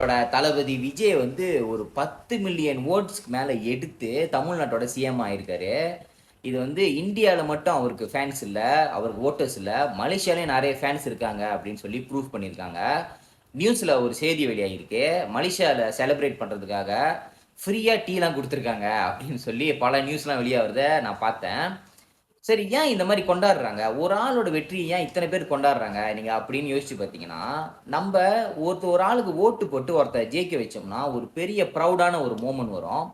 தளபதி விஜய் வந்து ஒரு 10 மில்லியன் ஓட்ஸ்க்கு மேல எடுத்து தமிழ்நாட்டோட சிஎம் ஆயிருக்காரு. இது வந்து இந்தியால மட்டும் அவருக்கு ஃபேன்ஸ் இல்ல, அவருக்கு வோட்டர்ஸ் இல்ல, மலேசியாலயும் நெறைய ஃபேன்ஸ் இருக்காங்க அப்படின்னு சொல்லி ப்ரூஃப் பண்ணியிருக்காங்க. நியூஸ்ல ஒரு செய்தி வெளியாகிருக்கு. மலேசியால செலிப்ரேட் பண்றதுக்காக ஃப்ரீயா டீலாம் குடுத்துருக்காங்க அப்படின்னு சொல்லி பல நியூஸ்லாம் வெளியாகுறத நான் பார்த்தேன். சரி, ஏன் இந்த மாரி கொண்டாடுறாங்க? ஒரு ஆளோட வெற்றிய ஏன் இத்தன பேர் கொண்டாடுறாங்க? நீங்க அப்படின்னு யோசிச்சு பார்த்தீங்கன்னா, நம்ப ஒரு ஆளுக்கு ஓட்டு போட்டு ஒருத்தர ஜெயிக்க வச்சோம்னா, ஒரு பெரிய ப்ரவுடான ஒரு மொமெண்ட் வரும்.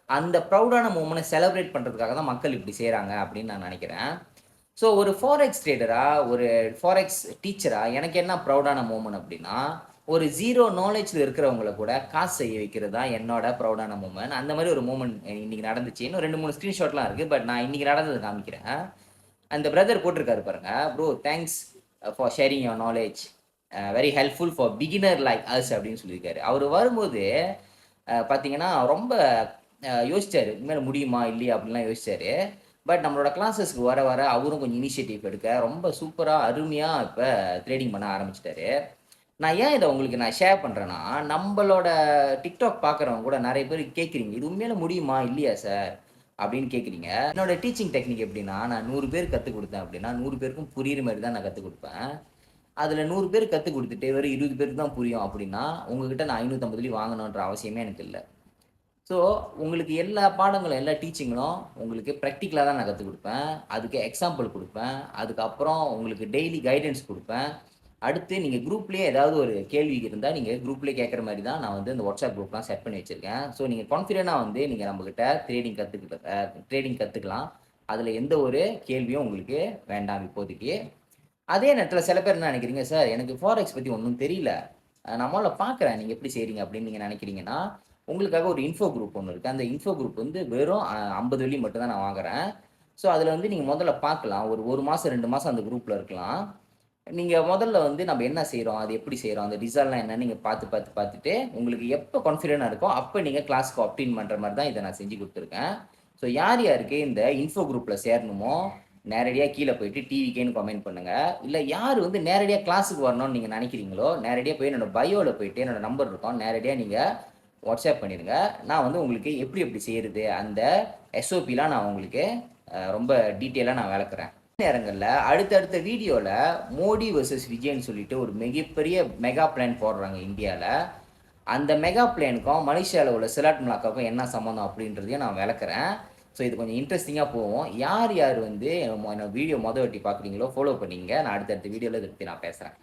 அந்த ப்ரவுடான மொமெண்ட்ட செலிப்ரேட் பண்றதுக்காக தான் மக்கள் இப்படி செய்றாங்க அப்படின்னு நான் நெனைக்கிறேன். ஸோ ஒரு ஃபாரெக்ஸ் ட்ரேடரா, ஒரு ஃபாரெக்ஸ் டீச்சரா எனக்கு என்ன ப்ரவுடான மொமெண்ட் அப்படின்னா, ஒரு 0 நாலேட்ஜ்ல இருக்கிறவங்கள கூட காசு செய்ய வைக்கிறது தான் என்னோட ப்ரவுடான மொமெண்ட். அந்த மாரி ஒரு மொமெண்ட் இன்னைக்கு நடந்துச்சு. இன்னும் 2, 3 ஸ்கிரீன்ஷாட்லாம் இருக்கு. பட் நான் இன்னைக்கு நடந்தத காமிக்கிறேன். அந்த பிரதர் போட்டிருக்காரு பாருங்க. "Bro thanks for sharing your knowledge. Very helpful for beginner like us" அப்படின்னு சொல்லியிருக்காரு. அவரு வரும்போது பார்த்தீங்கன்னா, ரொம்ப யோசிச்சாரு. உண்மையில முடியுமா? இல்லையா? அப்படின்லாம் யோசிச்சாரு. பட் நம்மளோட கிளாஸஸ்க்கு வர, வர அவரும் கொஞ்சம் இனிஷியேட்டிவ் எடுக்க, ரொம்ப சூப்பரா, அருமையா இப்ப ட்ரேடிங் பண்ண ஆரம்பிச்சுட்டாரு. நான் ஏன் இத உங்களுக்கு நான் ஷேர் பண்றேன்னா, நம்பளோட TikTok பார்க்குறவங்க கூட நெறைய பேர் கேட்கிறீங்க. "இது உண்மையில முடியுமா? இல்லையா சார்?" அப்படின்னு கேட்கிறீங்க. என்னோட டீச்சிங் டெக்னிக் எப்படின்னா, நான் 100 பேருக்கு கத்துக் குடுத்தேன் அப்படின்னா, 100 பேருக்கும் புரியிற மாரி தான் நான் கத்துக் குடுப்பேன். அதுல 100 பேருக்கு கத்துக் குடுத்துட்டு, வெறும் 20 பேருக்கு தான் புரியும் அப்படின்னா, உங்ககிட்ட நான் 550 வாங்கணுன்ற அவசியமே எனக்கு இல்ல. ஸோ, உங்களுக்கு எல்லா பாடங்களும், எல்லா டீச்சிங்களும் உங்களுக்கு பிராக்டிகலா தான் நான் கத்துக் குடுப்பேன். அதுக்கு எக்ஸாம்பிள் குடுப்பேன். அதுக்கப்புறம் உங்களுக்கு டெய்லி கைடன்ஸ் குடுப்பேன். அடுத்து நீங்க குரூப்லயே ஏதாவது ஒரு கேள்வி இருந்தா, நீங்க குரூப்லயே கேட்கற மாரி தான் நான் வந்து இந்த WhatsApp குரூப்லாம் செட் பண்ணி வச்சிருக்கேன். ஸோ, நீங்க கான்ஃபிடென்ட்டா வந்து நீங்க நம்மகிட்ட ட்ரேடிங் கத்துக்கலாம். அதுல எந்த ஒரு கேள்வியும் உங்களுக்கு வேண்டாம் இப்போதைக்கு. அதே நேரத்துல சில பேர் என்ன நெனைக்கிறீங்க, "சார் எனக்கு ஃபாரெக்ஸ் பத்தி ஒண்ணும் தெரியல. நான் மொதல்ல பார்க்குறேன். நீங்க எப்படி செய்றீங்க?" அப்படின்னு நீங்க நெனைக்கிறீங்கன்னா, உங்களுக்காக ஒரு இன்ஃபோ குரூப் ஒண்ணு இருக்கு. அந்த இன்ஃபோ குரூப் வந்து வெறும் 50 வெள்ளி மட்டும் தான் நான் வாங்குறேன். ஸோ, அதுல வந்து நீங்க மொதல்ல பார்க்கலாம். ஒரு 1 மாசம், 2 மாசம் அந்த குரூப்ல இருக்கலாம். நீங்க மொதல்ல வந்து நம்ம என்ன செய்றோம்? அது எப்படி செய்றோம்? அந்த ரிசல்ட்லாம் என்னன்னு நீங்க பார்த்துட்டு, உங்களுக்கு எப்ப கான்ஃபிடென்ட்டா இருக்கோ, அப்ப நீங்க கிளாஸ்க்கு ஆப்ட் இன் பண்ற மாரி தான் இத நான் செஞ்சு குடுத்துருக்கேன். ஸோ யார் யாருக்கு இந்த இன்ஃபோ குரூப்ல சேரணுமோ, நேரடியா கீழ போயிட்டு டிவிகேன்னு கமெண்ட் பண்ணுங்க. இல்ல யார் வந்து நேரடியா கிளாஸ்க்கு வரணும்னு நீங்க நெனைக்கிறீங்களோ, நேரடியா போய் என்னோட பயோல போயிட்டு என்னோட நம்பர் இருக்கும். நேரடியா நீங்க வாட்ஸ்அப் பண்ணிருங்க. நான் வந்து உங்களுக்கு எப்படி எப்படி செய்றது, அந்த எஸ்ஓபிலாம் நான் உங்களுக்கு ரொம்ப டீட்டெயிலா நான் விளக்குறேன். நேரங்கள்ல அடுத்தடுத்த வீடியோல மோடி வெர்சஸ் விஜய்ன்னு சொல்லிட்டு ஒரு மிகப்பெரிய மெகா பிளான் போடுறாங்க இந்தியால. அந்த மெகா பிளானுக்கும் மலேசியால உள்ள சிலாட் மலாக்காவுக்கும் என்ன சம்மந்தம் அப்படின்றதையும் நான் விளக்குறேன். ஸோ இது கொஞ்சம் இன்ட்ரெஸ்டிங்கா போவும். யார் யார் வந்து என்னோட வீடியோ வாட்டி பார்க்குறீங்களோ ஃபாலோ பண்ணிக்கங்க. நான் அடுத்தடுத்த வீடியோல இத பத்தி நான் பேசுறேன்.